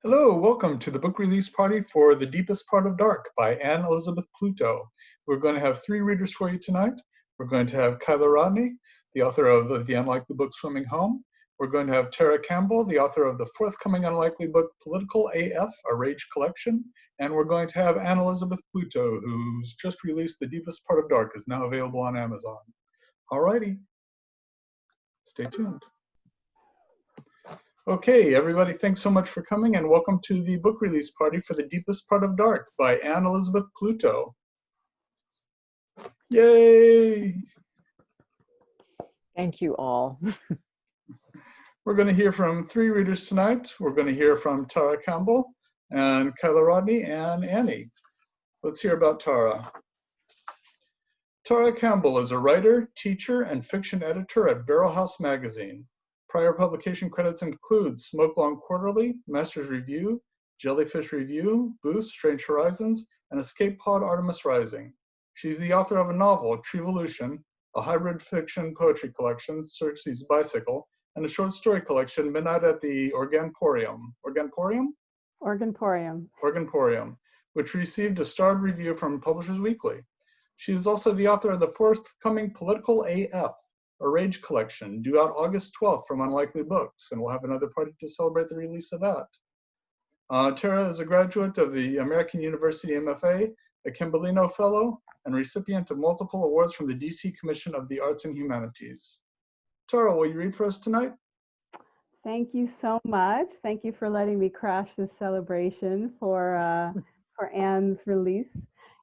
Hello, welcome to the book release party for The Deepest Part of Dark by Anne Elezabeth Pluto. We're going to have 3 readers for you tonight. We're going to have Kayla Rodney, the author of the unlikely book Swimming Home. We're going to have Tara Campbell, the author of the forthcoming unlikely book Political AF, A Rage Collection. And we're going to have Anne Elezabeth Pluto, who's just released The Deepest Part of Dark, is now available on Amazon. Alrighty, stay tuned. Okay, everybody, thanks so much for coming and welcome to the book release party for The Deepest Part of Dark by Anne Elezabeth Pluto. Yay! Thank you all. We're going to hear from 3 readers tonight. We're going to hear from Tara Campbell and Kayla Rodney and Annie. Let's hear about Tara. Tara Campbell is a writer, teacher, and fiction editor at Barrel House Magazine. Prior publication credits include Smoke Long Quarterly, Master's Review, Jellyfish Review, Booth, Strange Horizons, and Escape Pod Artemis Rising. She's the author of a novel, Treevolution, a hybrid fiction poetry collection, Circe's Bicycle, and a short story collection, Midnight at the Organporium, which received a starred review from Publishers Weekly. She is also the author of the forthcoming Political AF, A Rage Collection, due out August 12th from Unlikely Books, and we'll have another party to celebrate the release of that. Tara is a graduate of the American University MFA, a Kimberlino Fellow, and recipient of multiple awards from the DC Commission of the Arts and Humanities. Tara, will you read for us tonight? Thank you so much. Thank you for letting me crash this celebration for Anne's release.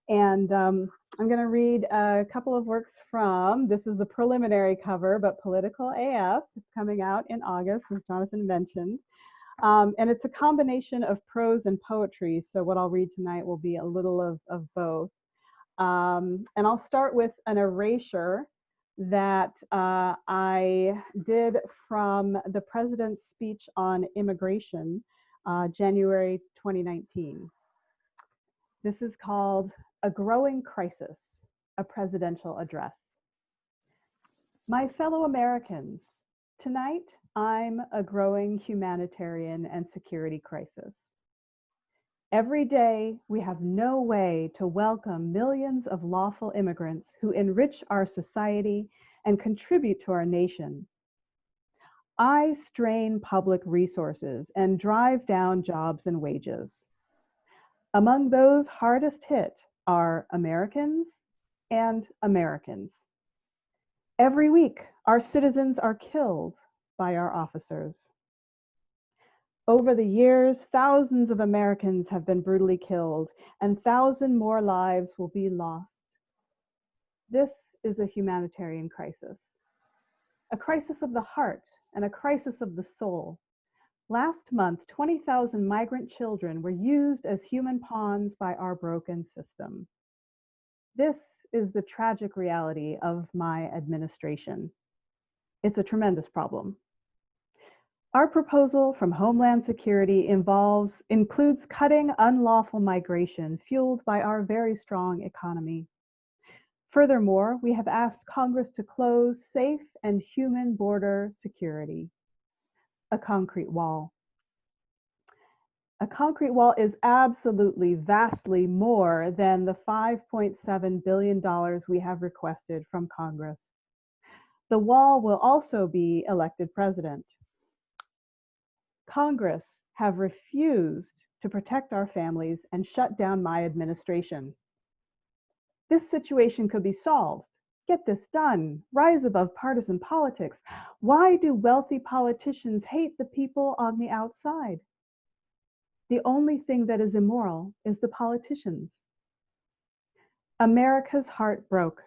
And I'm going to read a couple of works from, this is the preliminary cover, but Political AF. It's coming out in August, as Jonathan mentioned. And it's a combination of prose and poetry. So what I'll read tonight will be a little of both. And I'll start with an erasure that I did from the President's speech on immigration, January 2019. This is called A Growing Crisis, a Presidential Address. My fellow Americans, tonight I'm a growing humanitarian and security crisis. Every day we have no way to welcome millions of lawful immigrants who enrich our society and contribute to our nation. I strain public resources and drive down jobs and wages. Among those hardest hit are Americans and Americans. Every week, our citizens are killed by our officers. Over the years, thousands of Americans have been brutally killed, and 1,000 more lives will be lost. This is a humanitarian crisis, a crisis of the heart and a crisis of the soul. Last month, 20,000 migrant children were used as human pawns by our broken system. This is the tragic reality of my administration. It's a tremendous problem. Our proposal from Homeland Security includes cutting unlawful migration fueled by our very strong economy. Furthermore, we have asked Congress to close safe and human border security. A concrete wall. A concrete wall is absolutely, vastly more than the $5.7 billion we have requested from Congress. The wall will also be elected president. Congress have refused to protect our families and shut down my administration. This situation could be solved. Get this done. Rise above partisan politics. Why do wealthy politicians hate the people on the outside? The only thing that is immoral is the politicians. America's heart broke,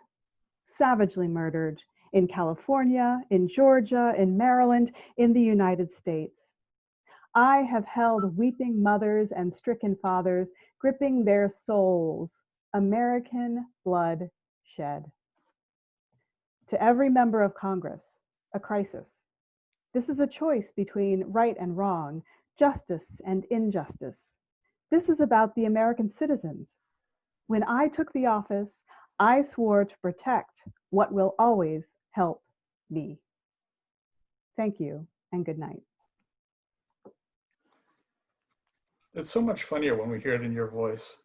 savagely murdered in California, in Georgia, in Maryland, in the United States. I have held weeping mothers and stricken fathers, gripping their souls, American blood shed. To every member of Congress, a crisis. This is a choice between right and wrong, justice and injustice. This is about the American citizens. When I took the office, I swore to protect what will always help me. Thank you and good night. It's so much funnier when we hear it in your voice.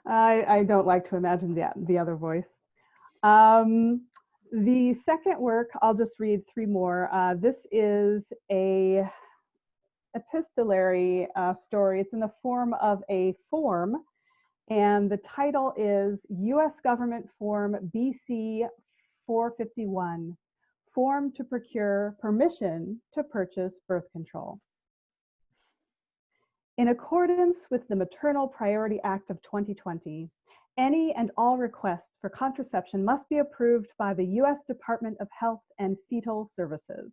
I don't like to imagine the other voice. The second work, I'll just read three more. This is a epistolary story. It's in the form of a form, and the title is U.S. Government Form BC 451, Form to Procure Permission to Purchase Birth Control. In accordance with the Maternal Priority Act of 2020, any and all requests for contraception must be approved by the U.S. Department of Health and Fetal Services.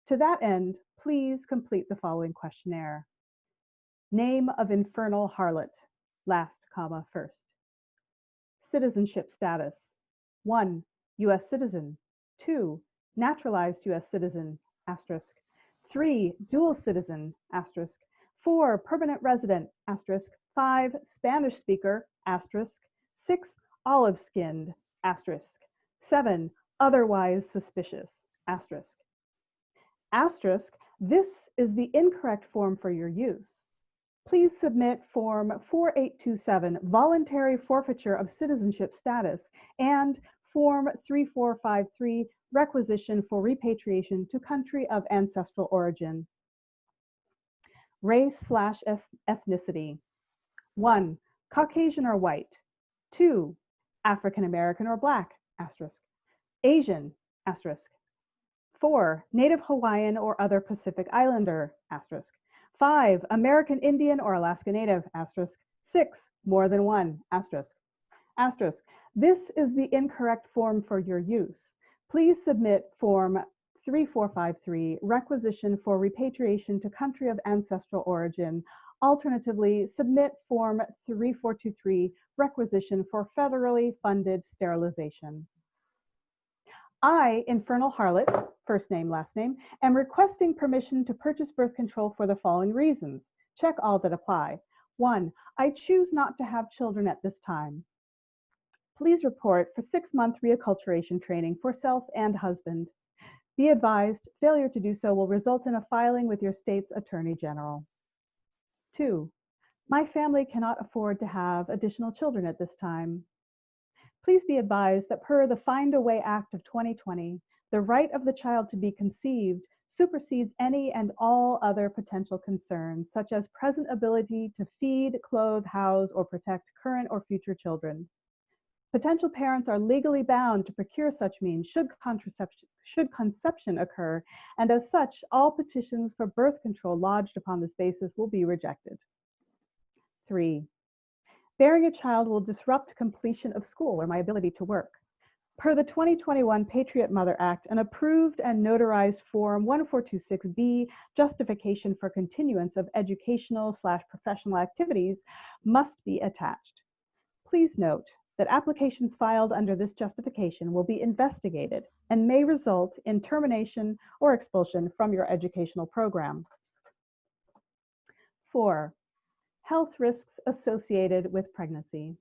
To that end, please complete the following questionnaire. Name of infernal harlot, last comma first. Citizenship status. 1. U.S. citizen. 2. Naturalized U.S. citizen, asterisk. 3. Dual citizen, asterisk. 4. Permanent resident, asterisk. 5. Spanish speaker, asterisk. 6. Olive-skinned, asterisk. 7. Otherwise suspicious, asterisk. Asterisk, this is the incorrect form for your use. Please submit Form 4827, Voluntary Forfeiture of Citizenship Status, and Form 3453, Requisition for Repatriation to Country of Ancestral Origin. Race/ethnicity. 1. Caucasian or white. 2. African American or black, asterisk. Asian, asterisk. 4. Native Hawaiian or other Pacific Islander, asterisk. 5. American Indian or Alaska Native, asterisk. 6. More than one, asterisk. Asterisk. This is the incorrect form for your use. Please submit Form 3453, Requisition for Repatriation to Country of Ancestral Origin. Alternatively, submit Form 3423, Requisition for Federally Funded Sterilization. I, Infernal Harlot, first name, last name, am requesting permission to purchase birth control for the following reasons. Check all that apply. 1. I choose not to have children at this time. Please report for 6-month reacculturation training for self and husband. Be advised, failure to do so will result in a filing with your state's Attorney General. 2. My family cannot afford to have additional children at this time. Please be advised that per the Find a Way Act of 2020, the right of the child to be conceived supersedes any and all other potential concerns, such as present ability to feed, clothe, house, or protect current or future children. Potential parents are legally bound to procure such means should conception occur, and as such, all petitions for birth control lodged upon this basis will be rejected. 3. Bearing a child will disrupt completion of school or my ability to work. Per the 2021 Patriot Mother Act, an approved and notarized Form 1426B justification for continuance of educational/professional activities must be attached. Please note that applications filed under this justification will be investigated and may result in termination or expulsion from your educational program. 4. Health risks associated with pregnancy.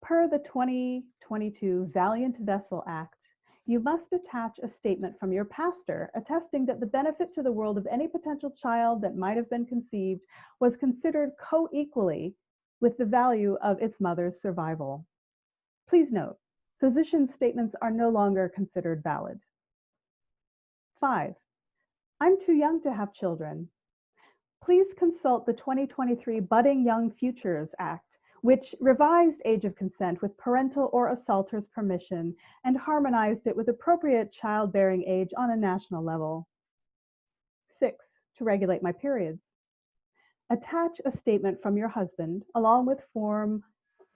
Per the 2022 Valiant Vessel Act, you must attach a statement from your pastor attesting that the benefit to the world of any potential child that might have been conceived was considered co-equally with the value of its mother's survival. Please note, physician statements are no longer considered valid. 5. I'm too young to have children. Please consult the 2023 Budding Young Futures Act, which revised age of consent with parental or assaulter's permission and harmonized it with appropriate childbearing age on a national level. 6. To regulate my periods. Attach a statement from your husband along with Form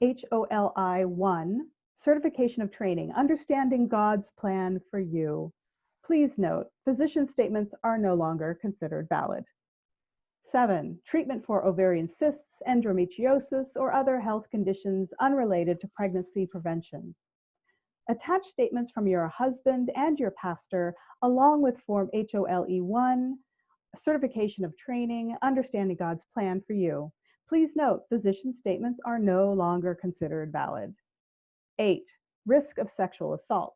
HOLI-1, Certification of Training, Understanding God's Plan for You. Please note, physician statements are no longer considered valid. 7. Treatment for ovarian cysts, endometriosis, or other health conditions unrelated to pregnancy prevention. Attach statements from your husband and your pastor along with Form HOLE-1, Certification of Training, Understanding God's Plan for You. Please note, physician statements are no longer considered valid. 8. Risk of sexual assault.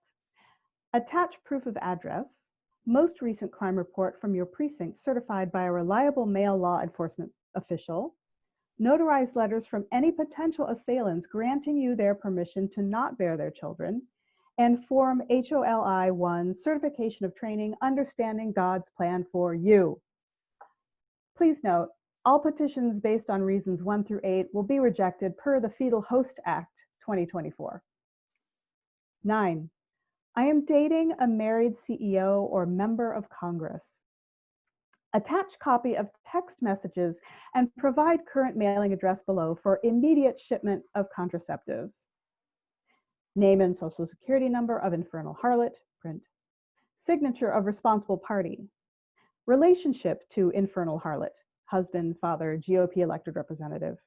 Attach proof of address, most recent crime report from your precinct certified by a reliable male law enforcement official, notarized letters from any potential assailants granting you their permission to not bear their children, and Form HOLI 1 certification of training understanding God's plan for you. Please note, all petitions based on reasons 1 through 8 will be rejected per the Fetal Host Act 2024. 9. I am dating a married CEO or member of Congress. Attach copy of text messages and provide current mailing address below for immediate shipment of contraceptives. Name and social security number of infernal harlot, print. Signature of responsible party. Relationship to infernal harlot, husband, father, GOP elected representative.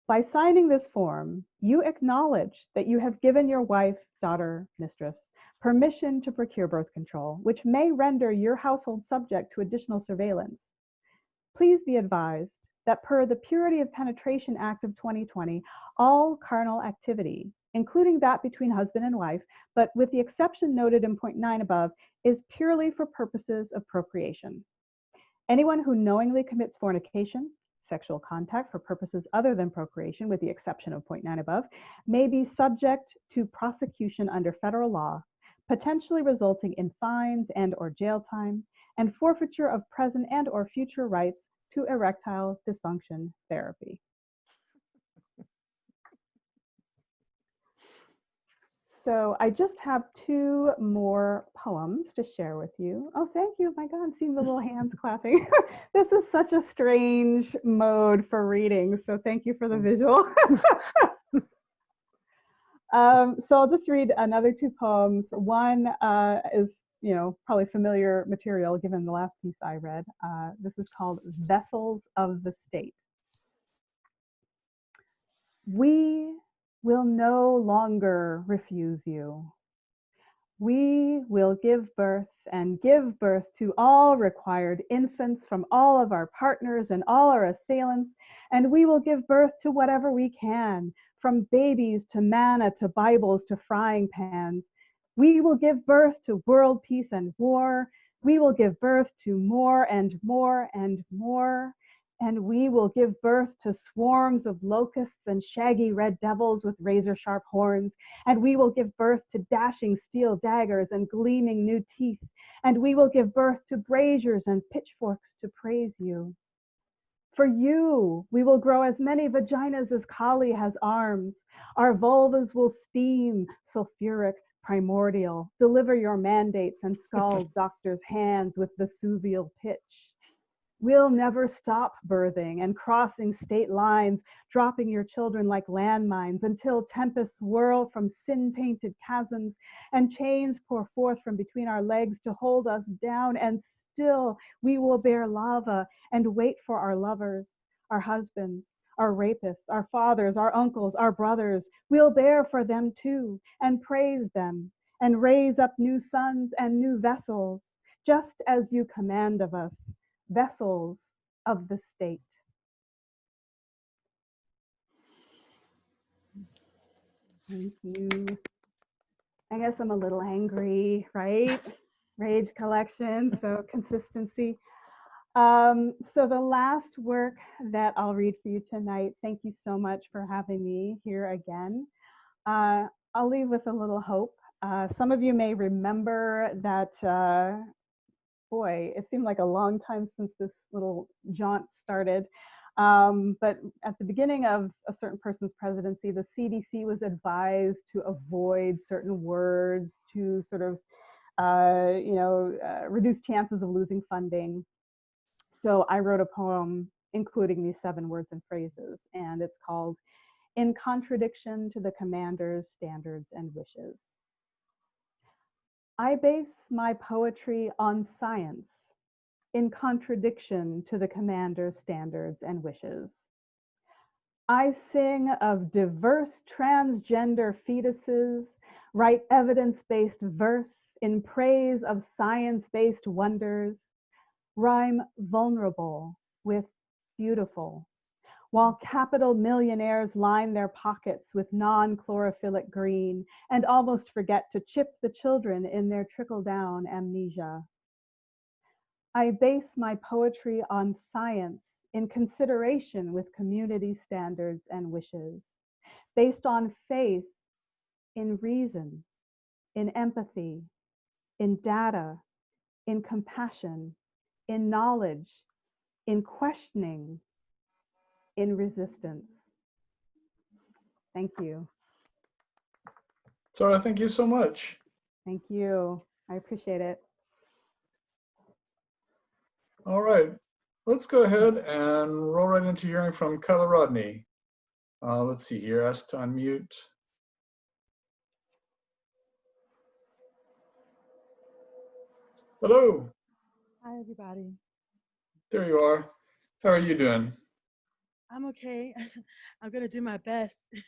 By signing this form, you acknowledge that you have given your wife, daughter, mistress, permission to procure birth control, which may render your household subject to additional surveillance. Please be advised that per the Purity of Penetration Act of 2020, all carnal activity, including that between husband and wife, but with the exception noted in point 9 above, is purely for purposes of procreation. Anyone who knowingly commits fornication, sexual contact for purposes other than procreation, with the exception of point 9 above, may be subject to prosecution under federal law, potentially resulting in fines and or jail time, and forfeiture of present and or future rights to erectile dysfunction therapy. So I just have 2 more poems to share with you. Oh, thank you. My God, I'm seeing the little hands clapping. This is such a strange mode for reading, so thank you for the visual. So I'll just read another 2 poems. One is, probably familiar material given the last piece I read. This is called Vessels of the State. We will no longer refuse you. We will give birth and give birth to all required infants from all of our partners and all our assailants, and we will give birth to whatever we can, from babies to manna to Bibles to frying pans. We will give birth to world peace and war. We will give birth to more and more and more. And we will give birth to swarms of locusts and shaggy red devils with razor-sharp horns. And we will give birth to dashing steel daggers and gleaming new teeth. And we will give birth to braziers and pitchforks to praise you. For you, we will grow as many vaginas as Kali has arms. Our vulvas will steam, sulfuric, primordial. Deliver your mandates and scald doctors' hands with Vesuvial pitch. We'll never stop birthing and crossing state lines, dropping your children like landmines until tempests whirl from sin-tainted chasms and chains pour forth from between our legs to hold us down. And still we will bear lava and wait for our lovers, our husbands, our rapists, our fathers, our uncles, our brothers. We'll bear for them too and praise them and raise up new sons and new vessels, just as you command of us. Vessels of the state. Thank you. I guess I'm a little angry, right? Rage collection, so consistency. So the last work that I'll read for you tonight, thank you so much for having me here again. I'll leave with a little hope. Some of you may remember that boy, it seemed like a long time since this little jaunt started. But at the beginning of a certain person's presidency, the CDC was advised to avoid certain words to sort of, reduce chances of losing funding. So I wrote a poem including these 7 words and phrases, and it's called In Contradiction to the Commander's Standards and Wishes. I base my poetry on science, in contradiction to the commander's standards and wishes. I sing of diverse transgender fetuses, write evidence-based verse in praise of science-based wonders, rhyme vulnerable with beautiful, while capital millionaires line their pockets with non-chlorophyllite green and almost forget to chip the children in their trickle-down amnesia. I base my poetry on science in consideration with community standards and wishes, based on faith in reason, in empathy, in data, in compassion, in knowledge, in questioning, in resistance. Thank you. Tara, thank you so much. Thank you. I appreciate it. All right, let's go ahead and roll right into hearing from Kayla Rodney. Let's see here, ask to unmute. Hello. Hi, everybody. There you are. How are you doing? I'm okay. I'm gonna do my best. With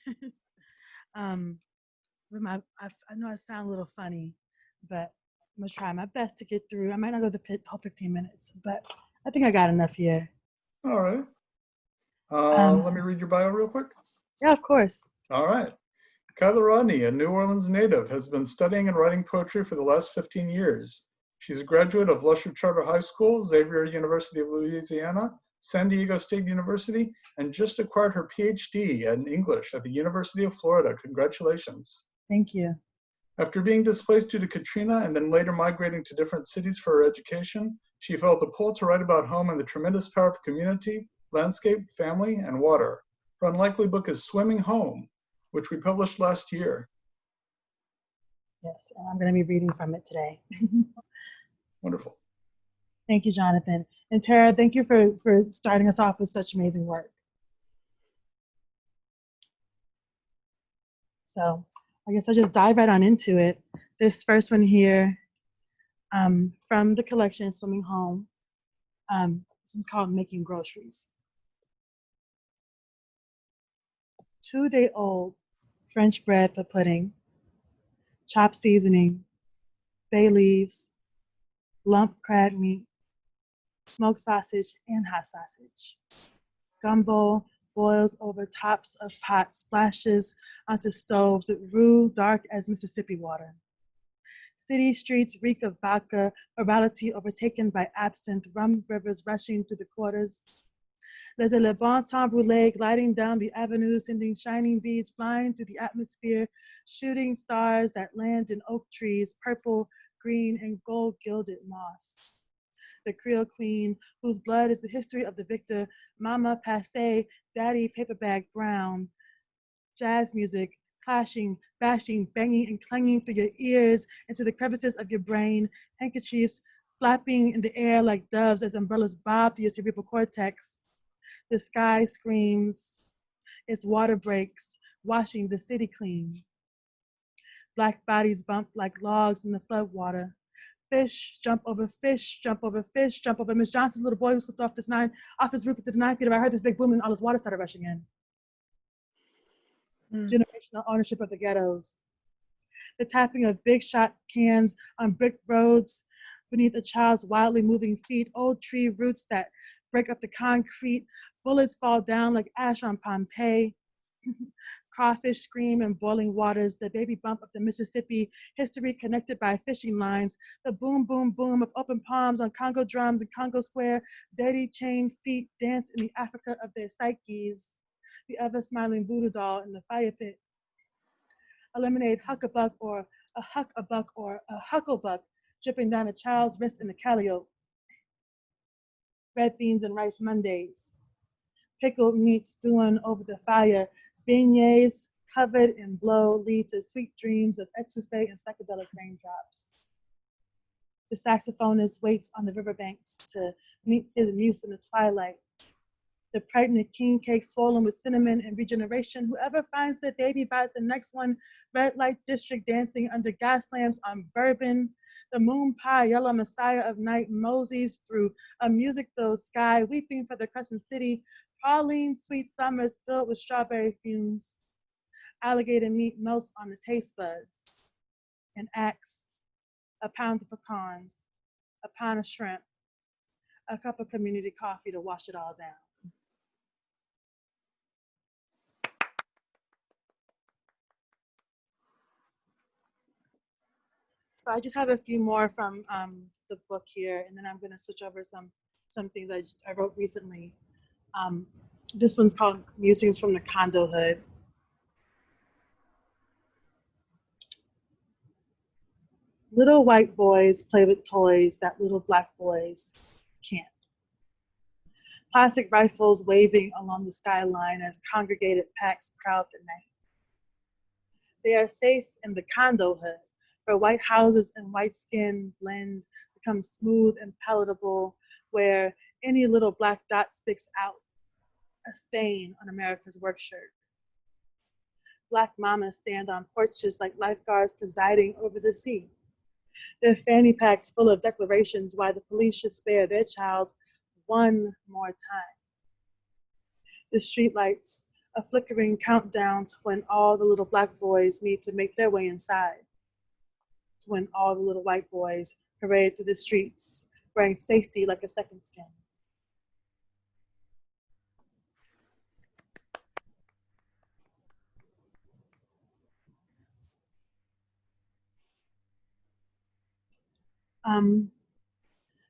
I know I sound a little funny, but I'm gonna try my best to get through. I might not go the whole 15 minutes, but I think I got enough here. All right. Let me read your bio real quick. Yeah, of course. All right. Kayla Rodney, a New Orleans native, has been studying and writing poetry for the last 15 years. She's a graduate of Lusher Charter High School, Xavier University of Louisiana, San Diego State University, and just acquired her PhD in English at the University of Florida. Congratulations. Thank you. After being displaced due to Katrina and then later migrating to different cities for her education, she felt a pull to write about home and the tremendous power of community, landscape, family, and water. Her unlikely book is Swimming Home, which we published last year. Yes, and I'm going to be reading from it today. Wonderful. Thank you, Jonathan. And Tara, thank you for starting us off with such amazing work. So I guess I'll just dive right on into it. This first one here from the collection Swimming Home. This is called Making Groceries. 2-day-old French bread for pudding, chopped seasoning, bay leaves, lump crab meat, smoked sausage, and hot sausage. Gumbo boils over tops of pots, splashes onto stoves with roux dark as Mississippi water. City streets reek of vodka, morality overtaken by absinthe, rum rivers rushing through the quarters. There's a Le Bon Temps Brûlé gliding down the avenue, sending shining beads flying through the atmosphere, shooting stars that land in oak trees, purple, green, and gold-gilded moss. The Creole queen, whose blood is the history of the victor, Mama Passe, Daddy Paperbag Brown. Jazz music, clashing, bashing, banging, and clanging through your ears into the crevices of your brain, handkerchiefs flapping in the air like doves as umbrellas bob through your cerebral cortex. The sky screams, its water breaks, washing the city clean. Black bodies bump like logs in the floodwater. Fish jump over fish, jump over fish, jump over Miss Johnson's little boy who slipped off his roof at the 9 feet. I heard this big boom and all this water started rushing in. Generational ownership of the ghettos. The tapping of big shot cans on brick roads beneath a child's wildly moving feet. Old tree roots that break up the concrete. Bullets fall down like ash on Pompeii. Crawfish scream in boiling waters, the baby bump of the Mississippi, history connected by fishing lines, the boom, boom, boom of open palms on Congo drums in Congo Square, dirty chained feet dance in the Africa of their psyches, the ever-smiling voodoo doll in the fire pit. A lemonade huckabuck or a huck-a-buck or a hucklebuck dripping down a child's wrist in the calliope. Red beans and rice Mondays. Pickled meat stewing over the fire. Beignets covered in blow lead to sweet dreams of etouffee and psychedelic raindrops. The saxophonist waits on the riverbanks to meet his muse in the twilight. The pregnant king cake swollen with cinnamon and regeneration. Whoever finds their baby buys the next one. Red light district dancing under gas lamps on bourbon. The moon pie, yellow messiah of night moseys through a music-filled sky, weeping for the crescent city. Pauline sweet summers filled with strawberry fumes. Alligator meat melts on the taste buds. An axe, a pound of pecans, a pound of shrimp, a cup of community coffee to wash it all down. So I just have a few more from the book here, and then I'm going to switch over some things I wrote recently. This one's called Musings from the Condo Hood. Little white boys play with toys that little black boys can't. Plastic rifles waving along the skyline as congregated packs crowd the night. They are safe in the condo hood, where white houses and white skin blend, become smooth and palatable, where any little black dot sticks out, a stain on America's work shirt. Black mamas stand on porches like lifeguards presiding over the sea. Their fanny packs full of declarations why the police should spare their child one more time. The streetlights, a flickering countdown to when all the little black boys need to make their way inside. To when all the little white boys parade through the streets, wearing safety like a second skin.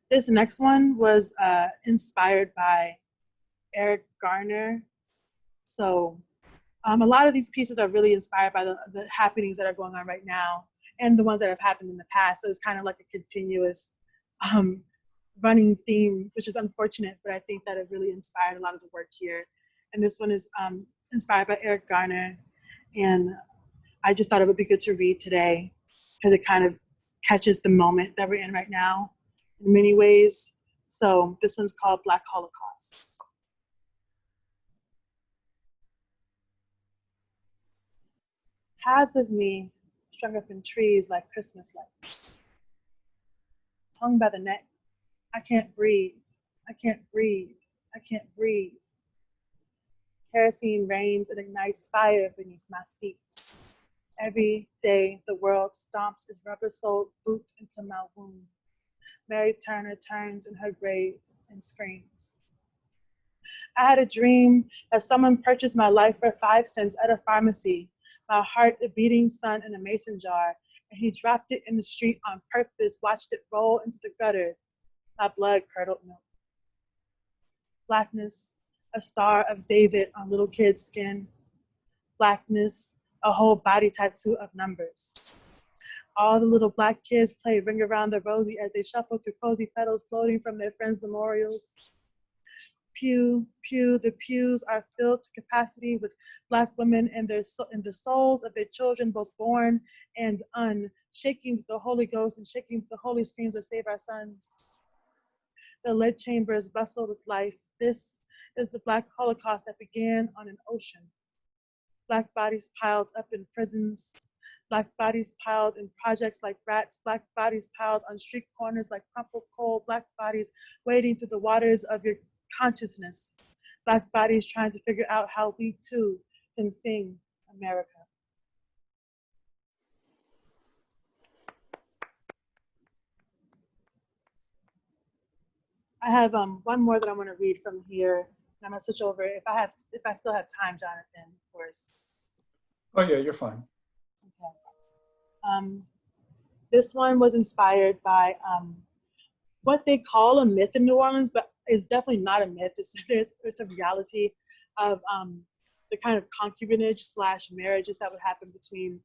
This next one was inspired by Eric Garner. So a lot of these pieces are really inspired by the happenings that are going on right now and the ones that have happened in the past. So it's kind of like a continuous running theme, which is unfortunate, but I think that it really inspired a lot of the work here. And this one is inspired by Eric Garner. And I just thought it would be good to read today because it kind of catches the moment that we're in right now in many ways. So this one's called Black Holocaust. Halves of me strung up in trees like Christmas lights. Hung by the neck, I can't breathe, I can't breathe, I can't breathe. Kerosene rains and ignites fire beneath my feet. Every day the world stomps its rubber-soled boot into my wound. Mary Turner turns in her grave and screams. I had a dream that someone purchased my life for 5 cents at a pharmacy, my heart a beating sun in a mason jar, and he dropped it in the street on purpose, watched it roll into the gutter. My blood curdled milk. Blackness, a star of David on little kids' skin. Blackness, a whole body tattoo of numbers. All the little black kids play Ring Around the Rosie as they shuffle through cozy petals floating from their friends' memorials. Pew, pew, the pews are filled to capacity with Black women and the souls of their children, both born and shaking the Holy Ghost and shaking the holy screams of Save Our Sons. The lead chambers bustle with life. This is the Black Holocaust that began on an ocean. Black bodies piled up in prisons, Black bodies piled in projects like rats, Black bodies piled on street corners like crumpled coal, Black bodies wading through the waters of your consciousness, Black bodies trying to figure out how we too can sing America. I have one more that I want to read from here. I'm gonna switch over if I still have time, Jonathan, of course. Oh yeah, you're fine. Okay. This one was inspired by what they call a myth in New Orleans, but it's definitely not a myth. There's a reality of the kind of concubinage / marriages that would happen between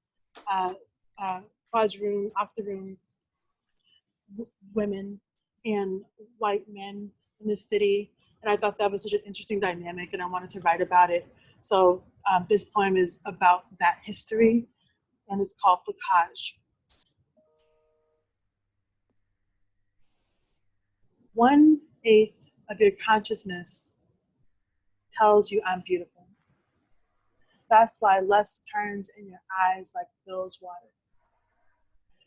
quadroon, octoroon women and white men in the city. And I thought that was such an interesting dynamic, and I wanted to write about it. So this poem is about that history, and it's called Placage. 1/8 of your consciousness tells you I'm beautiful. That's why lust turns in your eyes like bilge water.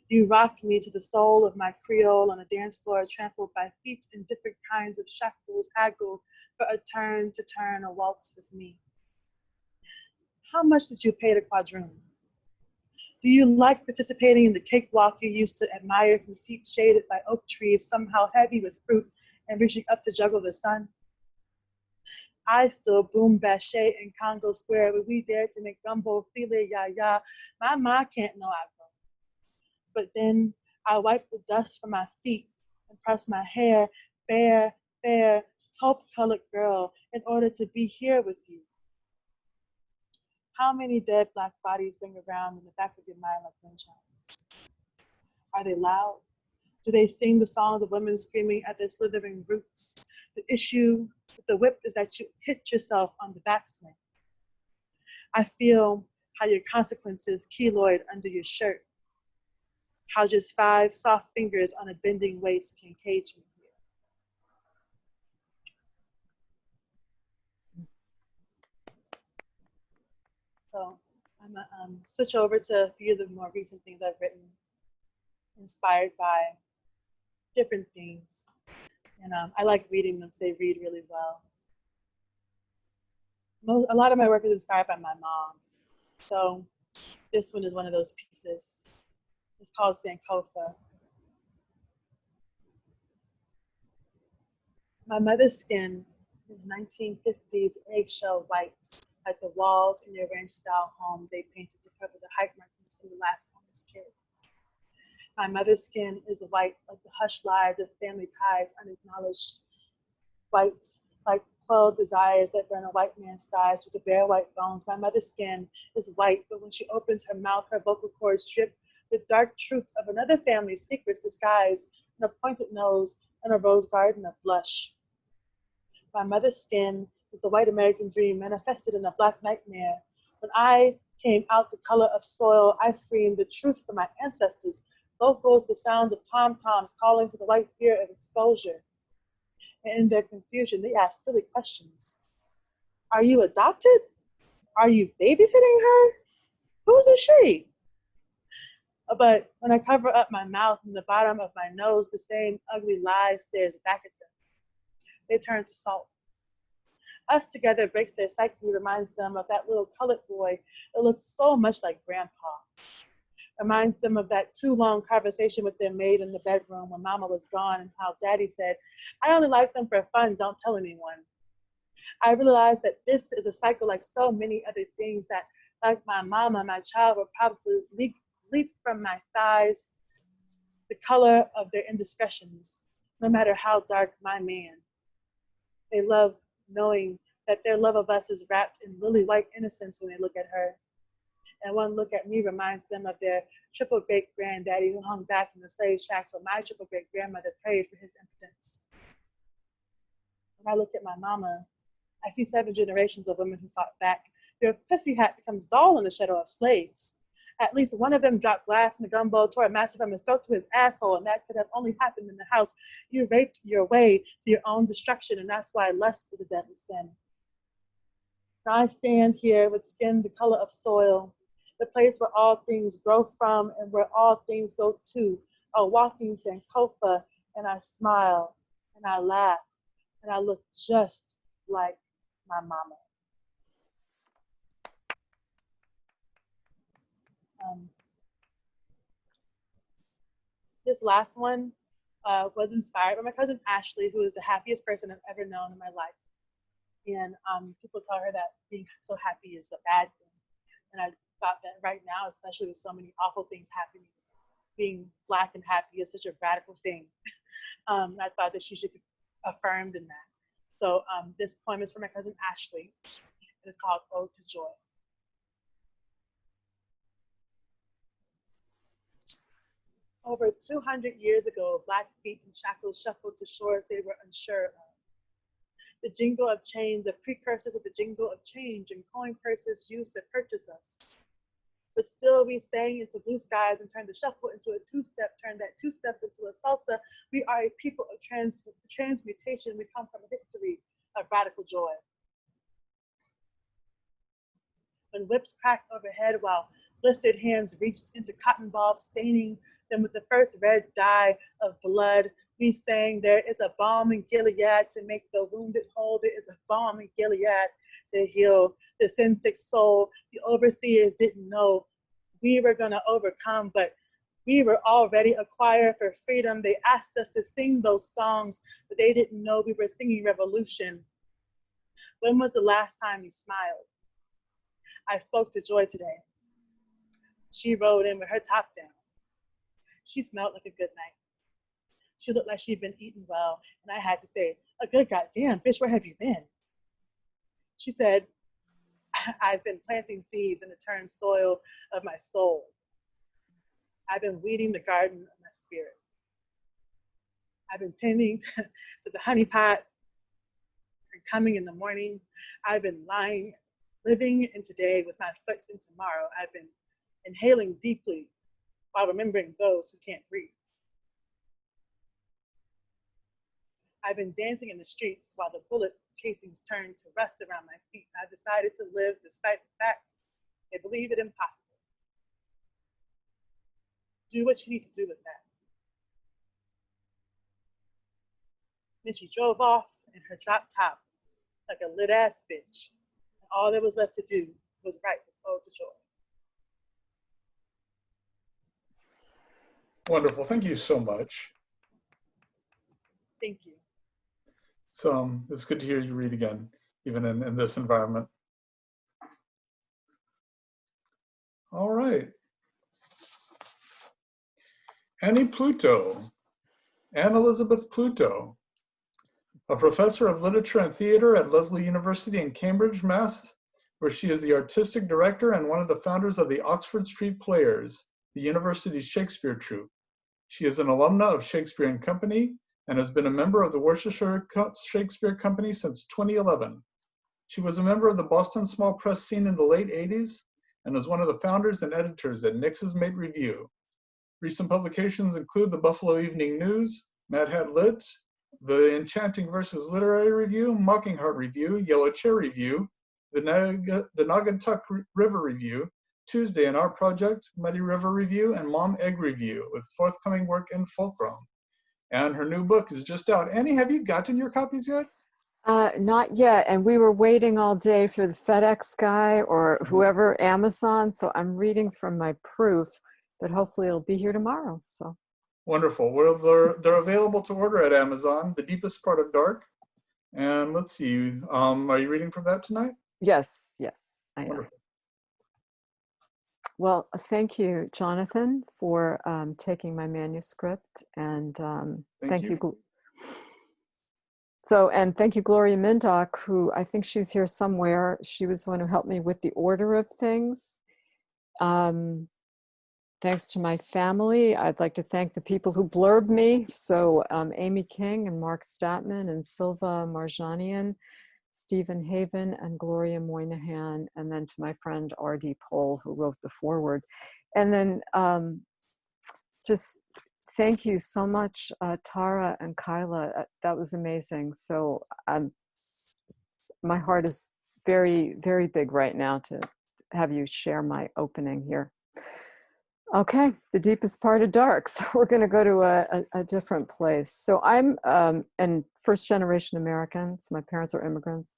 You rock me to the soul of my Creole on a dance floor trampled by feet in different kinds of shackles, haggle for a turn to turn a waltz with me. How much did you pay to quadroon? Do you like participating in the cakewalk you used to admire from seats shaded by oak trees, somehow heavy with fruit and reaching up to juggle the sun? I still boom Bache in Congo Square where we dared to make gumbo, filet, ya. My ma can't know I go. But then I wipe the dust from my feet and press my hair, fair, taupe-colored girl, in order to be here with you. How many dead Black bodies ring around in the back of your mind like wind chimes? Are they loud? Do they sing the songs of women screaming at their slithering roots? The issue with the whip is that you hit yourself on the backswing. I feel how your consequences keloid under your shirt. How just 5 soft fingers on a bending waist can cage me here. So I'm gonna switch over to a few of the more recent things I've written, inspired by different things. And I like reading them because they read really well. A lot of my work is inspired by my mom. So this one is one of those pieces. It's called Sankofa. My mother's skin is 1950s eggshell white, like the walls in their ranch-style home they painted to cover the height markings from the last owner's kid. My mother's skin is white, like the hushed lies of family ties unacknowledged, white, like quelled desires that burn a white man's thighs to the bare white bones. My mother's skin is white, but when she opens her mouth, her vocal cords drip with dark truths of another family's secrets disguised in a pointed nose and a rose garden of blush. My mother's skin is the white American dream manifested in a Black nightmare. When I came out the color of soil, I screamed the truth from my ancestors. Vocals, the sound of tom-toms calling to the white fear of exposure. And in their confusion, they asked silly questions. Are you adopted? Are you babysitting her? Who's a she? But when I cover up my mouth and the bottom of my nose, the same ugly lie stares back at them. They turn to salt. Us together breaks their psyche, reminds them of that little colored boy that looks so much like Grandpa. Reminds them of that too long conversation with their maid in the bedroom when Mama was gone and how Daddy said, I only like them for fun, don't tell anyone. I realized that this is a cycle like so many other things that, like my mama, my child will probably leap from my thighs, the color of their indiscretions, no matter how dark my man. They love knowing that their love of us is wrapped in lily white innocence when they look at her. And one look at me reminds them of their triple great granddaddy who hung back in the slave shacks while my triple great grandmother prayed for his impotence. When I look at my mama, I see 7 generations of women who fought back. Their pussy hat becomes dull in the shadow of slaves. At least one of them dropped glass in a gumbo, tore a master from his throat to his asshole, and that could have only happened in the house. You raped your way to your own destruction, and that's why lust is a deadly sin. Now I stand here with skin the color of soil, the place where all things grow from and where all things go to, a walking Sankofa, and I smile, and I laugh, and I look just like my mama. This last one was inspired by my cousin Ashley, who is the happiest person I've ever known in my life. And people tell her that being so happy is a bad thing. And I thought that right now, especially with so many awful things happening, being Black and happy is such a radical thing. I thought that she should be affirmed in that. So this poem is from my cousin Ashley. It is called Ode to Joy. Over 200 years ago, Black feet in shackles shuffled to shores they were unsure of. The jingle of chains, of precursors of the jingle of change, and coin purses used to purchase us. But still we sang into blue skies and turned the shuffle into a two-step, turned that two-step into a salsa. We are a people of transmutation. We come from a history of radical joy. When whips cracked overhead while blistered hands reached into cotton bulbs, staining them with the first red dye of blood, we sang, there is a balm in Gilead to make the wounded whole. There is a balm in Gilead to heal the sin-sick soul. The overseers didn't know we were going to overcome, but we were already a choir for freedom. They asked us to sing those songs, but they didn't know we were singing revolution. When was the last time you smiled? I spoke to Joy today. She rode in with her top down. She smelled like a good night. She looked like she'd been eating well, and I had to say, a good goddamn, bitch, where have you been? She said, I've been planting seeds in the turned soil of my soul. I've been weeding the garden of my spirit. I've been tending to the honey pot and coming in the morning. I've been living in today with my foot in tomorrow. I've been inhaling deeply while remembering those who can't breathe. I've been dancing in the streets while the bullet casings turn to rust around my feet. I've decided to live despite the fact they believe it impossible. Do what you need to do with that. Then she drove off in her drop top like a lit ass bitch. And all there was left to do was write this ode to joy. Wonderful. Thank you so much. Thank you. It's good to hear you read again, even in this environment. All right. Anne Pluto, Anne Elizabeth Pluto, a professor of literature and theater at Lesley University in Cambridge, Mass., where she is the artistic director and one of the founders of the Oxford Street Players, the university's Shakespeare troupe. She is an alumna of Shakespeare and Company and has been a member of the Worcestershire Shakespeare Company since 2011. She was a member of the Boston small press scene in the late 80s and was one of the founders and editors at Nix's Mate Review. Recent publications include the Buffalo Evening News, Mad Hat Lit, the Enchanting Verses Literary Review, Mockingheart Review, Yellow Chair Review, the Naugatuck River Review, Tuesday in Our Project, Muddy River Review, and Mom Egg Review, with forthcoming work in Fulcrum. And her new book is just out. Annie, have you gotten your copies yet? Not yet, and we were waiting all day for the FedEx guy or whoever, Amazon, so I'm reading from my proof, but hopefully it'll be here tomorrow. So wonderful. Well, they're available to order at Amazon, The Deepest Part of Dark. And let's see, are you reading from that tonight? yes, I am. Wonderful. Well, thank you, Jonathan, for taking my manuscript, and thank you. And thank you, Gloria Mindock, who I think she's here somewhere. She was the one who helped me with the order of things. Thanks to my family. I'd like to thank the people who blurbed me. So Amy King and Mark Statman and Silva Marjanian, Stephen Haven and Gloria Moynihan, and then to my friend R.D. Pohl, who wrote the foreword. And then just thank you so much, Tara and Kayla. That was amazing. So my heart is very, very big right now to have you share my opening here. Okay, the deepest part of dark. So we're going to go to a different place. So I'm an first-generation American. So my parents are immigrants.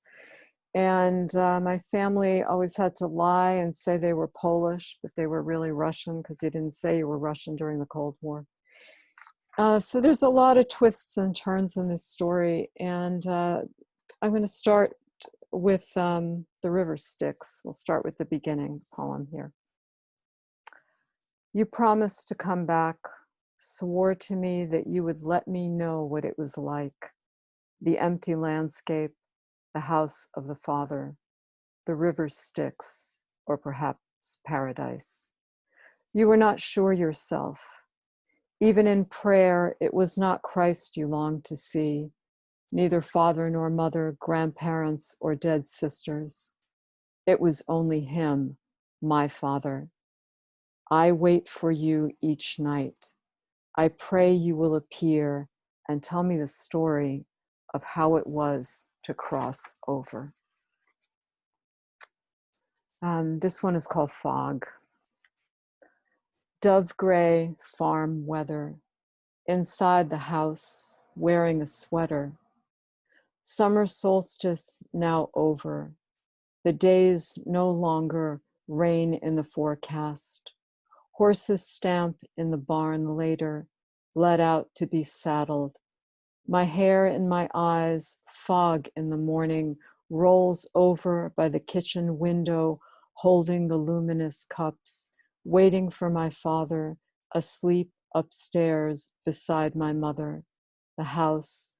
And my family always had to lie and say they were Polish, but they were really Russian because you didn't say you were Russian during the Cold War. So there's a lot of twists and turns in this story. And I'm going to start with the river Styx. We'll start with the beginning poem here. You promised to come back, swore to me that you would let me know what it was like, the empty landscape, the house of the Father, the river Styx, or perhaps paradise. You were not sure yourself. Even in prayer, it was not Christ you longed to see, neither father nor mother, grandparents or dead sisters. It was only him, my Father. I wait for you each night. I pray you will appear and tell me the story of how it was to cross over. This one is called Fog. Dove gray farm weather, inside the house, wearing a sweater. Summer solstice now over. The days no longer rain in the forecast. Horses stamp in the barn later, let out to be saddled. My hair in my eyes, fog in the morning, rolls over by the kitchen window, holding the luminous cups, waiting for my father, asleep upstairs beside my mother, the house,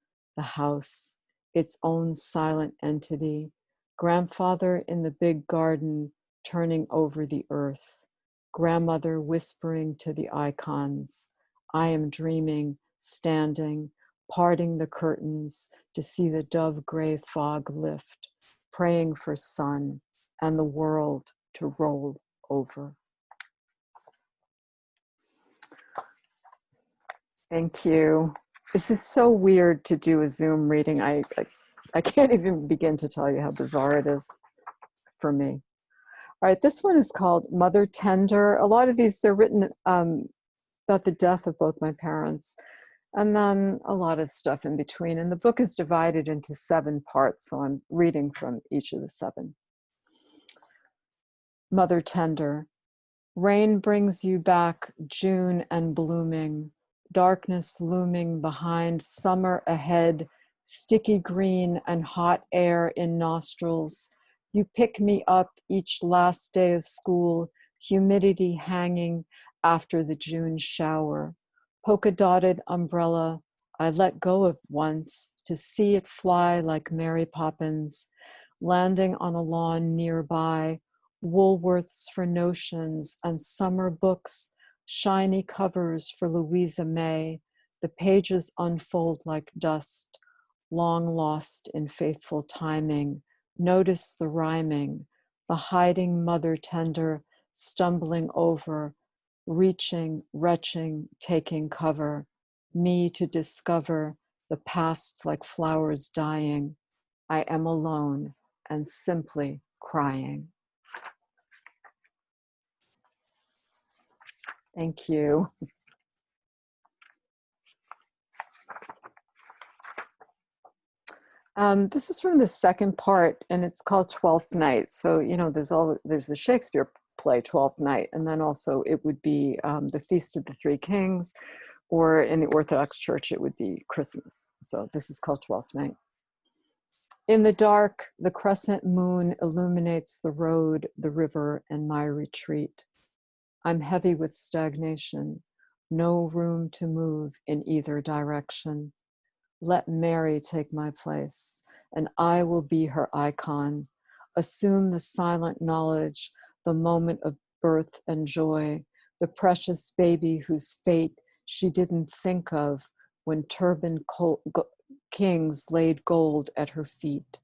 its own silent entity, grandfather in the big garden turning over the earth, grandmother whispering to the icons, I am dreaming, standing, parting the curtains to see the dove-gray fog lift, praying for sun and the world to roll over. Thank you. This is so weird to do a Zoom reading. I can't even begin to tell you how bizarre it is for me. All right, this one is called Mother Tender. A lot of these, they're written about the death of both my parents, and then a lot of stuff in between. And the book is divided into 7 parts, so I'm reading from each of the 7. Mother Tender. Rain brings you back, June and blooming, darkness looming behind, summer ahead, sticky green and hot air in nostrils. You pick me up each last day of school, humidity hanging after the June shower. Polka-dotted umbrella, I let go of once to see it fly like Mary Poppins, landing on a lawn nearby, Woolworths for notions and summer books, shiny covers for Louisa May. The pages unfold like dust, long lost in faithful timing. Notice the rhyming, the hiding mother tender, stumbling over, reaching, retching, taking cover. Me to discover the past like flowers dying. I am alone and simply crying. Thank you. This is from the second part, and it's called Twelfth Night. So, you know, there's the Shakespeare play, Twelfth Night, and then also it would be the Feast of the Three Kings, or in the Orthodox Church, it would be Christmas. So this is called Twelfth Night. In the dark, the crescent moon illuminates the road, the river, and my retreat. I'm heavy with stagnation, no room to move in either direction. Let Mary take my place, and I will be her icon. Assume the silent knowledge, the moment of birth and joy, the precious baby whose fate she didn't think of when turbaned kings laid gold at her feet.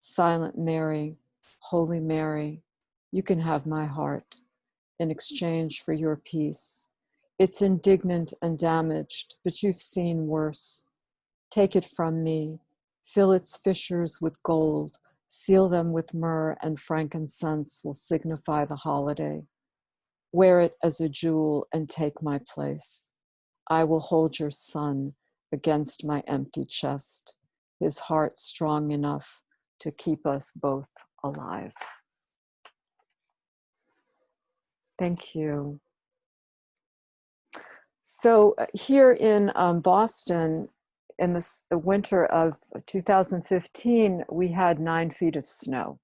Silent Mary, Holy Mary, you can have my heart in exchange for your peace. It's indignant and damaged, but you've seen worse. Take it from me, fill its fissures with gold, seal them with myrrh and frankincense will signify the holiday. Wear it as a jewel and take my place. I will hold your son against my empty chest, his heart strong enough to keep us both alive. Thank you. So here in Boston, in the winter of 2015, we had 9 feet of snow,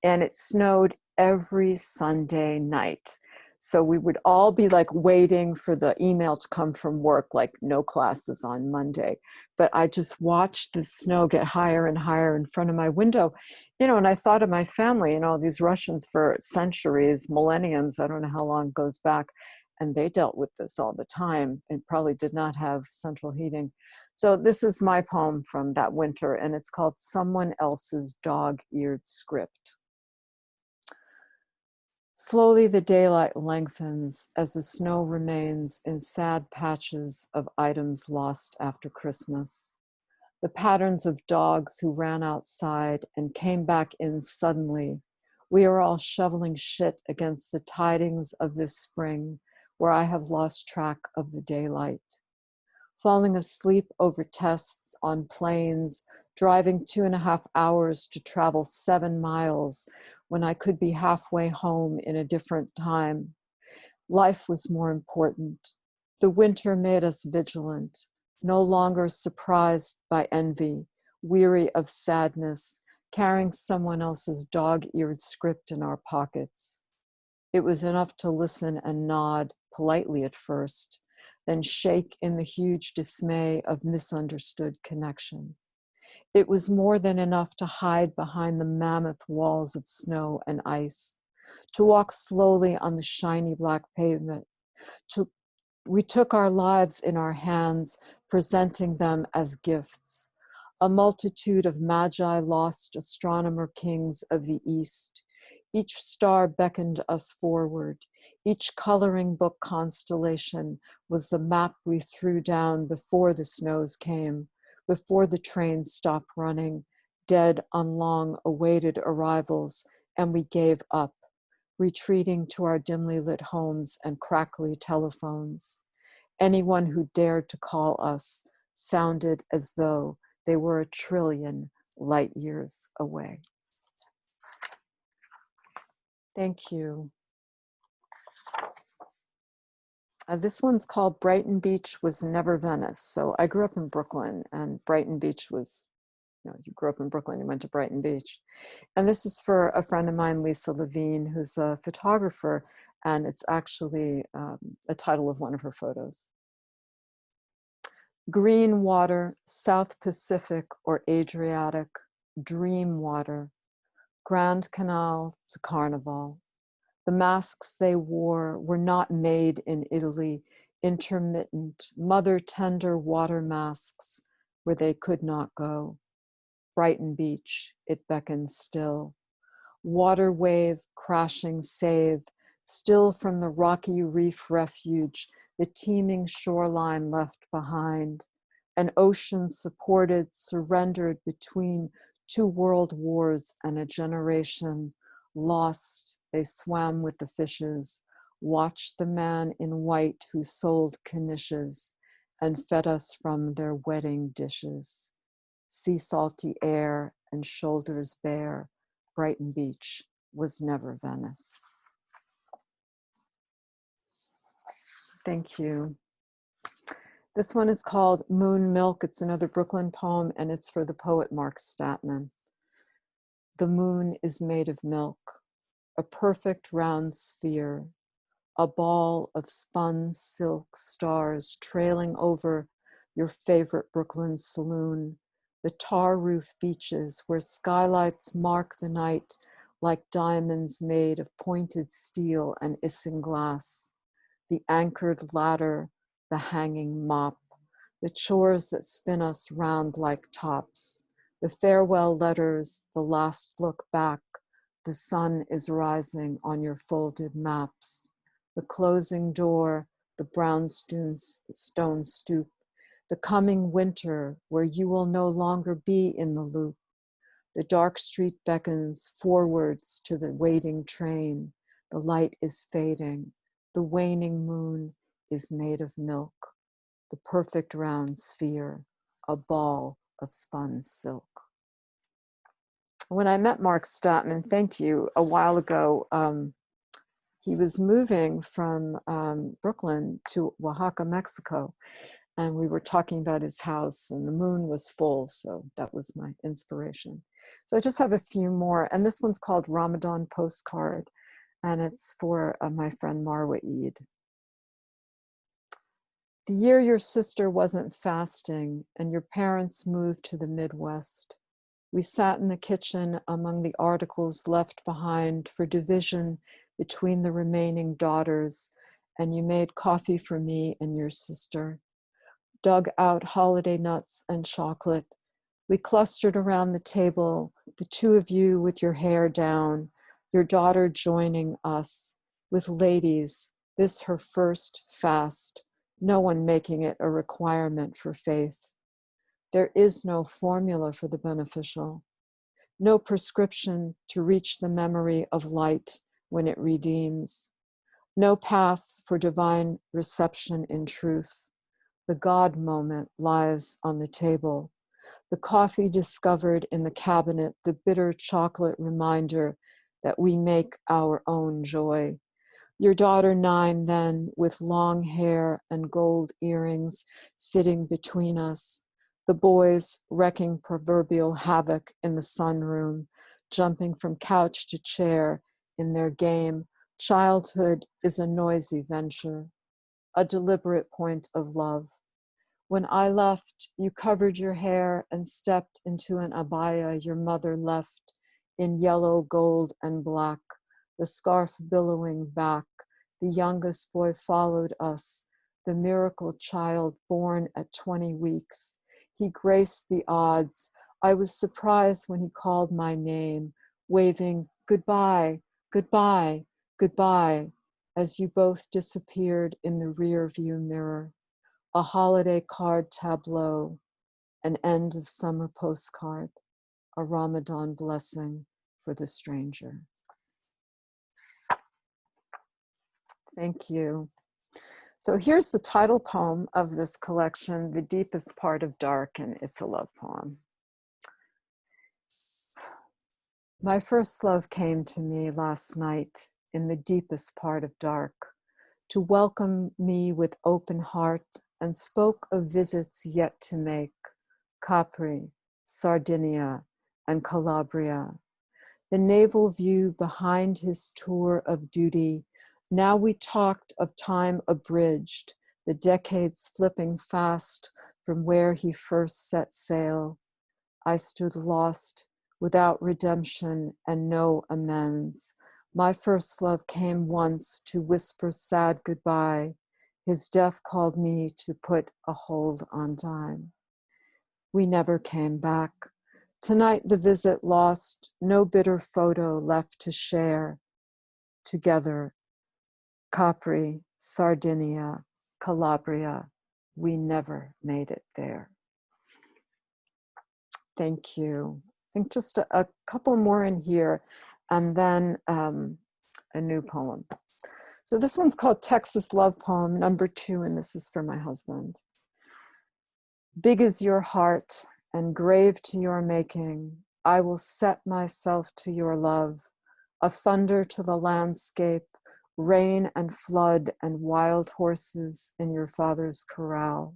and it snowed every Sunday night. So we would all be like waiting for the email to come from work, like no classes on Monday. But I just watched the snow get higher and higher in front of my window, you know, and I thought of my family, you know, these Russians for centuries, millenniums, I don't know how long it goes back, and they dealt with this all the time and probably did not have central heating. So this is my poem from that winter, and it's called Someone Else's Dog-Eared Script. Slowly the daylight lengthens as the snow remains in sad patches of items lost after Christmas. The patterns of dogs who ran outside and came back in suddenly. We are all shoveling shit against the tidings of this spring where I have lost track of the daylight. Falling asleep over tests on planes, driving 2.5 hours to travel 7 miles when I could be halfway home in a different time. Life was more important. The winter made us vigilant, no longer surprised by envy, weary of sadness, carrying someone else's dog-eared script in our pockets. It was enough to listen and nod politely at first, then shake in the huge dismay of misunderstood connection. It was more than enough to hide behind the mammoth walls of snow and ice, to walk slowly on the shiny black pavement. We took our lives in our hands, presenting them as gifts. A multitude of magi lost astronomer kings of the East. Each star beckoned us forward. Each coloring book constellation was the map we threw down before the snows came, before the trains stopped running, dead on long-awaited arrivals, and we gave up, retreating to our dimly lit homes and crackly telephones. Anyone who dared to call us sounded as though they were a trillion light years away. Thank you. This one's called Brighton Beach Was Never Venice. So I grew up in Brooklyn, and Brighton Beach was, you grew up in Brooklyn, you went to Brighton Beach. And this is for a friend of mine, Lisa Levine, who's a photographer, and it's actually the title of one of her photos. Green water, South Pacific or Adriatic, dream water, Grand Canal to Carnival. The masks they wore were not made in Italy, intermittent, mother tender water masks where they could not go. Brighton Beach, it beckons still. Water wave, crashing save, still from the rocky reef refuge, the teeming shoreline left behind. An ocean supported, surrendered between 2 world wars and a generation. Lost, they swam with the fishes, watched the man in white who sold knishes and fed us from their wedding dishes. Sea salty air and shoulders bare, Brighton Beach was never Venice. Thank you. This one is called Moon Milk. It's another Brooklyn poem, and it's for the poet Mark Statman. The moon is made of milk, a perfect round sphere, a ball of spun silk stars trailing over your favorite Brooklyn saloon, the tar roof beaches where skylights mark the night like diamonds made of pointed steel and isinglass, the anchored ladder, the hanging mop, the chores that spin us round like tops, the farewell letters, the last look back, the sun is rising on your folded maps, the closing door, the brownstone stoop, the coming winter where you will no longer be in the loop. The dark street beckons forwards to the waiting train. The light is fading. The waning moon is made of milk. The perfect round sphere, a ball of spun silk. When I met Mark Statman, thank you, a while ago, he was moving from Brooklyn to Oaxaca, Mexico. And we were talking about his house, and the moon was full, so that was my inspiration. So I just have a few more, and this one's called Ramadan Postcard, and it's for my friend Marwa Eid. The year your sister wasn't fasting and your parents moved to the Midwest, we sat in the kitchen among the articles left behind for division between the remaining daughters, and you made coffee for me and your sister. Dug out holiday nuts and chocolate. We clustered around the table, the two of you with your hair down, your daughter joining us, with ladies, this her first fast, no one making it a requirement for faith. There is no formula for the beneficial, no prescription to reach the memory of light when it redeems, no path for divine reception in truth. The God moment lies on the table. The coffee discovered in the cabinet, the bitter chocolate reminder that we make our own joy. Your daughter 9 then, with long hair and gold earrings sitting between us. The boys wrecking proverbial havoc in the sunroom, jumping from couch to chair in their game. Childhood is a noisy venture. a deliberate point of love. When I left, you covered your hair and stepped into an abaya your mother left in yellow, gold, and black, the scarf billowing back. The youngest boy followed us, the miracle child born at 20 weeks. He graced the odds. I was surprised when he called my name, waving goodbye, goodbye, goodbye, as you both disappeared in the rear view mirror. A holiday card tableau, an end of summer postcard, a Ramadan blessing for the stranger. Thank you. So here's the title poem of this collection, The Deepest Part of Dark, and it's a love poem. My first love came to me last night in the deepest part of dark, to welcome me with open heart, and spoke of visits yet to make, Capri, Sardinia, and Calabria. The naval view behind his tour of duty. Now we talked of time abridged, the decades flipping fast from where he first set sail. I stood lost, without redemption and no amends. My first love came once to whisper sad goodbye. His death called me to put a hold on time. We never came back. Tonight the visit lost, no bitter photo left to share. Together, Capri, Sardinia, Calabria, we never made it there. Thank you. I think just a couple more in here, and then a new poem. So this one's called Texas Love Poem number 2, and this is for my husband. Big is your heart and grave to your making. I will set myself to your love, a thunder to the landscape, rain and flood and wild horses in your father's corral.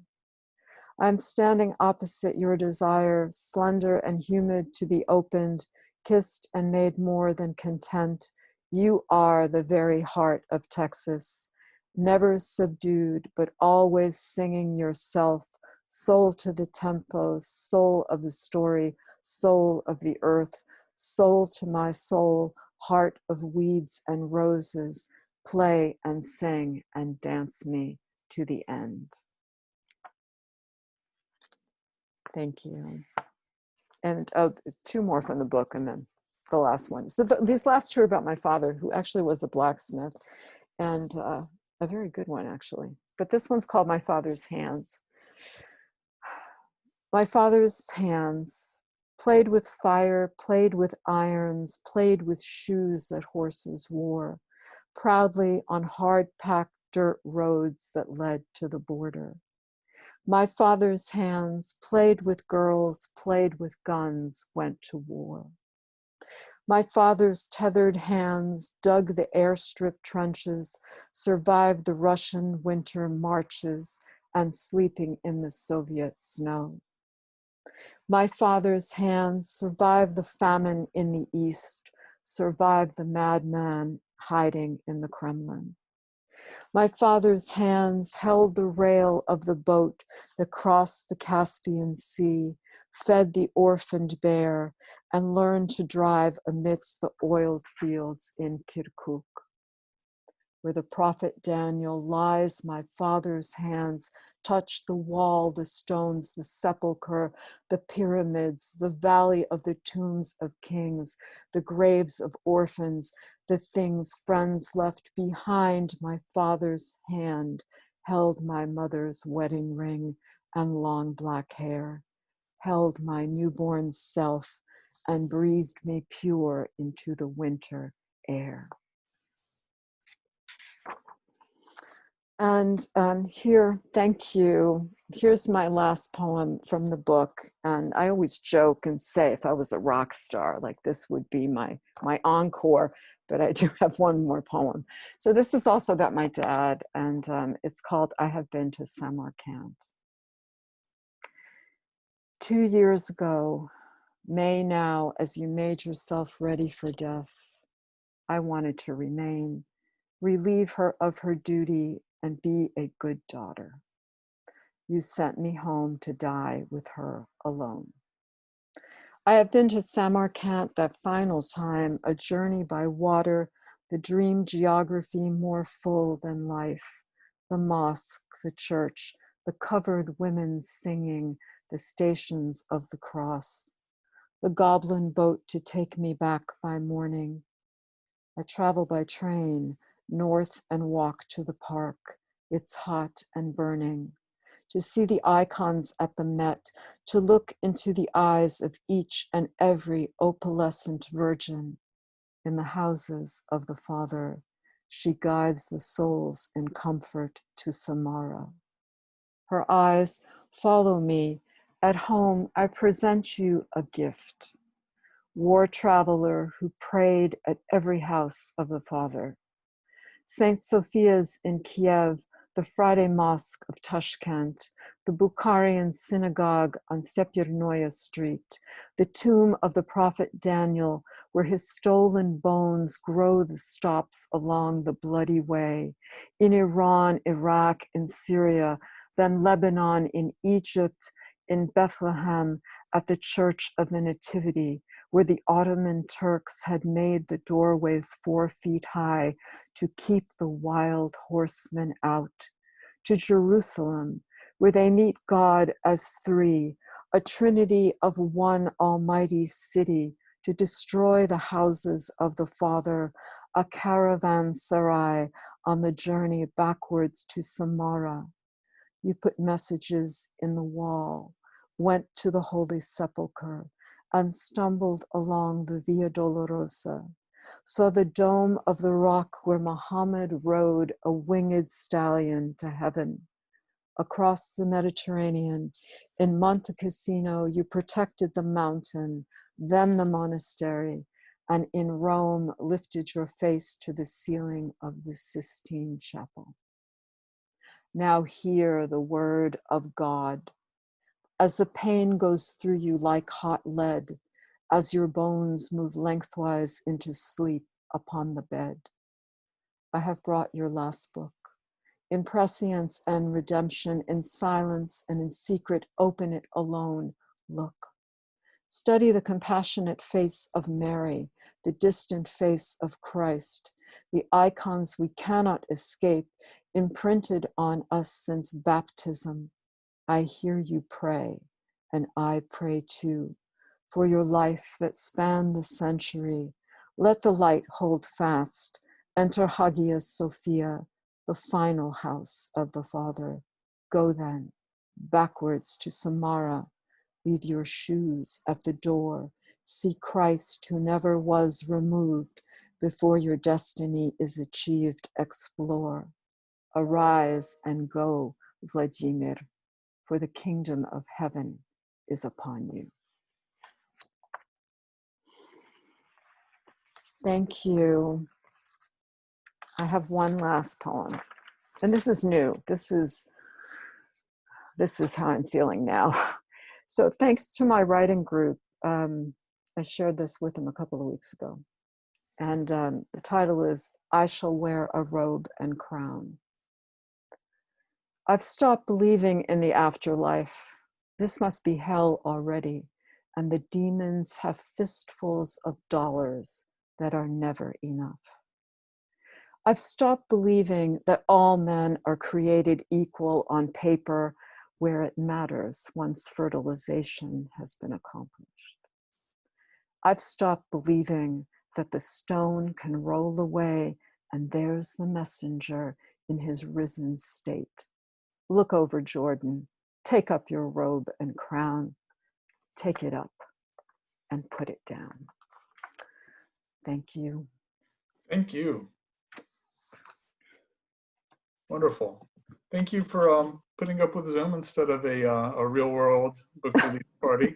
I'm standing opposite your desire, slender and humid to be opened, kissed and made more than content. You are the very heart of Texas, never subdued, but always singing yourself, soul to the tempo, soul of the story, soul of the earth, soul to my soul, heart of weeds and roses, play and sing and dance me to the end. Thank you. And 2 more from the book, and then the last one. So these last 2 are about my father, who actually was a blacksmith, and a very good one, actually. But this one's called My Father's Hands. My father's hands played with fire, played with irons, played with shoes that horses wore, proudly on hard-packed dirt roads that led to the border. My father's hands played with girls, played with guns, went to war. My father's tethered hands dug the airstrip trenches, survived the Russian winter marches, and sleeping in the Soviet snow. My father's hands survived the famine in the East, survived the madman hiding in the Kremlin. My father's hands held the rail of the boat that crossed the Caspian Sea, fed the orphaned bear, and learned to drive amidst the oiled fields in Kirkuk. Where the prophet Daniel lies, my father's hands touched the wall, the stones, the sepulchre, the pyramids, the valley of the tombs of kings, the graves of orphans, the things friends left behind. My father's hand held my mother's wedding ring and long black hair, held my newborn self, and breathed me pure into the winter air. And here, thank you. Here's my last poem from the book. And I always joke and say, if I was a rock star, like this would be my encore, but I do have one more poem. So this is also about my dad, and it's called I Have Been to Samarkand. 2 years ago, May now, as you made yourself ready for death, I wanted to remain, relieve her of her duty, and be a good daughter. You sent me home to die with her alone. I have been to Samarkand that final time, a journey by water, the dream geography more full than life, the mosque, the church, the covered women singing, the stations of the cross, the goblin boat to take me back by morning. I travel by train, north and walk to the park. It's hot and burning. To see the icons at the Met, to look into the eyes of each and every opalescent virgin in the houses of the Father. She guides the souls in comfort to Samara. Her eyes follow me. At home, I present you a gift. War traveler who prayed at every house of the Father. St. Sophia's in Kiev, the Friday Mosque of Tashkent, the Bukharian Synagogue on Sepyernoye Street, the tomb of the prophet Daniel, where his stolen bones grow the stops along the bloody way, in Iran, Iraq, in Syria, then Lebanon, in Egypt, in Bethlehem, at the Church of the Nativity, where the Ottoman Turks had made the doorways 4 feet high to keep the wild horsemen out, to Jerusalem, where they meet God as three, a trinity of one almighty city, to destroy the houses of the Father, a caravanserai on the journey backwards to Samara. You put messages in the wall, went to the Holy Sepulchre, and stumbled along the Via Dolorosa, saw the dome of the rock where Muhammad rode a winged stallion to heaven. Across the Mediterranean, in Monte Cassino, you protected the mountain, then the monastery, and in Rome lifted your face to the ceiling of the Sistine Chapel. Now hear the word of God. As the pain goes through you like hot lead, as your bones move lengthwise into sleep upon the bed. I have brought your last book. In prescience and redemption, in silence and in secret, open it alone. Look. Study the compassionate face of Mary, the distant face of Christ, the icons we cannot escape, imprinted on us since baptism. I hear you pray, and I pray too, for your life that spanned the century. Let the light hold fast. Enter Hagia Sophia, the final house of the Father. Go then, backwards to Samara. Leave your shoes at the door. See Christ who never was removed. Before your destiny is achieved, explore. Arise and go, Vladimir, for the kingdom of heaven is upon you. Thank you. I have one last poem, and this is new. This is how I'm feeling now. So thanks to my writing group, I shared this with them a couple of weeks ago. And the title is, I Shall Wear a Robe and Crown. I've stopped believing in the afterlife. This must be hell already, and the demons have fistfuls of dollars that are never enough. I've stopped believing that all men are created equal on paper where it matters once fertilization has been accomplished. I've stopped believing that the stone can roll away and there's the messenger in his risen state. Look over Jordan, take up your robe and crown, take it up and put it down. Thank you. Thank you. Wonderful. Thank you for putting up with Zoom instead of a real world book release party.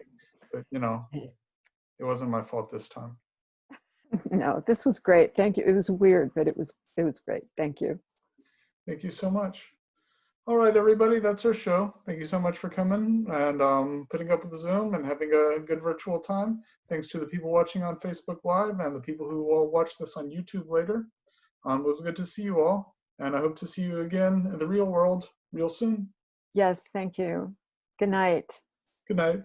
But it wasn't my fault this time. No, this was great. Thank you. It was weird, but it was great. Thank you. Thank you so much. All right, everybody, that's our show. Thank you so much for coming and putting up with the Zoom and having a good virtual time. Thanks to the people watching on Facebook Live and the people who will watch this on YouTube later. It was good to see you all. And I hope to see you again in the real world real soon. Yes, thank you. Good night. Good night.